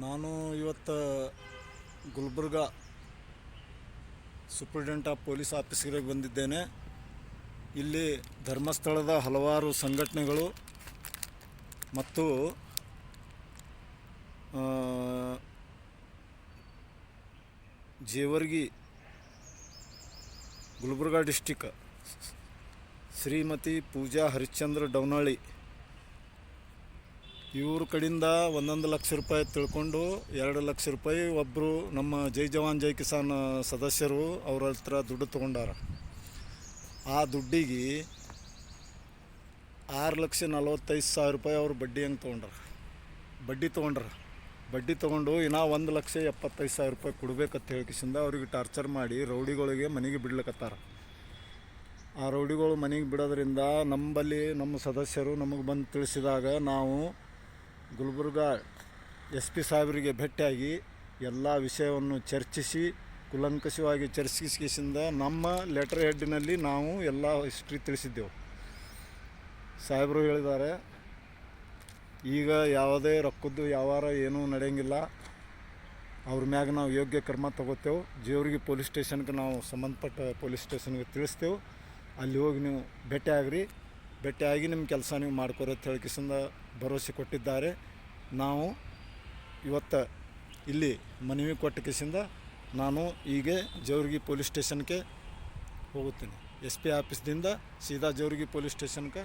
ನಾನು ಇವತ್ತು Gulbarga superintendent of police ಆಫೀಸ್ಗೆ ಬಂದಿದ್ದೇನೆ. ಇಲ್ಲಿ ಧರ್ಮಸ್ಥಳದ ಹಲವಾರು ಸಂಘಟನೆಗಳು ಮತ್ತು ಜೇವರ್ಗಿ ಗುಲ್ಬರ್ಗ ಡಿಸ್ಟಿಕ್ ಶ್ರೀಮತಿ ಪೂಜಾ ಹರಿಶ್ಚಂದ್ರ ಡೌನಳ್ಳಿ ಇವ್ರ ಕಡೆಯಿಂದ 1 ಲಕ್ಷ ರೂಪಾಯಿ ತಿಳ್ಕೊಂಡು 2 ಲಕ್ಷ ರೂಪಾಯಿ ಒಬ್ಬರು ನಮ್ಮ ಜೈ ಜವಾನ್ ಜೈ ಕಿಸಾನ್ ಸದಸ್ಯರು ಅವ್ರ ಹತ್ರ ದುಡ್ಡು ತೊಗೊಂಡಾರ. ಆ ದುಡ್ಡಿಗೆ 6,45,000 ರೂಪಾಯಿ ಅವರು ಬಡ್ಡಿ ಹಂಗೆ ತೊಗೊಂಡ್ರ. ಬಡ್ಡಿ ತೊಗೊಂಡು ಇನ್ನೂ 1,75,000 ರೂಪಾಯಿ ಕೊಡ್ಬೇಕಂತ ಹೇಳ್ಕಿಸಿಂದ ಅವ್ರಿಗೆ ಟಾರ್ಚರ್ ಮಾಡಿ ರೌಡಿಗಳಿಗೆ ಮನೆಗೆ ಬಿಡ್ಲಿಕ್ಕತ್ತಾರ. ಆ ರೌಡಿಗಳು ಮನೆಗೆ ಬಿಡೋದ್ರಿಂದ ನಮ್ಮ ಸದಸ್ಯರು ನಮಗೆ ಬಂದು ತಿಳಿಸಿದಾಗ ನಾವು ಗುಲ್ಬರ್ಗ SP ಸಾಹೇಬರಿಗೆ ಭೇಟಿಯಾಗಿ ಎಲ್ಲ ವಿಷಯವನ್ನು ಚರ್ಚಿಸಿ ಕೂಲಂಕಷವಾಗಿ ಚರ್ಚಿಸಿದ ನಮ್ಮ ಲೆಟರ್ ಹೆಡ್ಡಿನಲ್ಲಿ ನಾವು ಎಲ್ಲ ಹಿಸ್ಟ್ರಿ ತಿಳಿಸಿದ್ದೆವು. ಸಾಹೇಬರು ಹೇಳಿದ್ದಾರೆ, ಈಗ ಯಾವುದೇ ರೊಕ್ಕದ್ದು ವ್ಯವಹಾರ ಏನೂ ನಡೆಯಂಗಿಲ್ಲ, ಅವ್ರ ಮ್ಯಾಗ ನಾವು ಯೋಗ್ಯ ಕ್ರಮ ತಗೋತೇವೆ. ಜೇವರ್ಗಿ ಪೊಲೀಸ್ ಸ್ಟೇಷನ್ಗೆ ನಾವು ಸಂಬಂಧಪಟ್ಟ ಪೊಲೀಸ್ ಸ್ಟೇಷನ್ಗೆ ತಿಳಿಸ್ತೇವೆ. ಅಲ್ಲಿ ಹೋಗಿ ನೀವು ಭೇಟಿಯಾಗಿ ನಿಮ್ಮ ಕೆಲಸ ನೀವು ಮಾಡ್ಕೊರಿ ಅಂತ ಹೇಳ್ಕಿಸಿಂದ ಭರವಸೆ ಕೊಟ್ಟಿದ್ದಾರೆ. ನಾವು ಇವತ್ತು ಇಲ್ಲಿ ಮನವಿ ಕೊಟ್ಟ ಕಿಸಿಂದ ನಾನು ಈಗ ಜೇವರ್ಗಿ ಪೊಲೀಸ್ ಸ್ಟೇಷನ್ಗೆ ಹೋಗುತ್ತೇನೆ. SP ಆಫೀಸ್ದಿಂದ ಸೀದಾ ಜೇವರ್ಗಿ ಪೊಲೀಸ್ ಸ್ಟೇಷನ್ಗೆ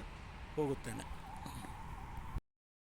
ಹೋಗುತ್ತೇನೆ.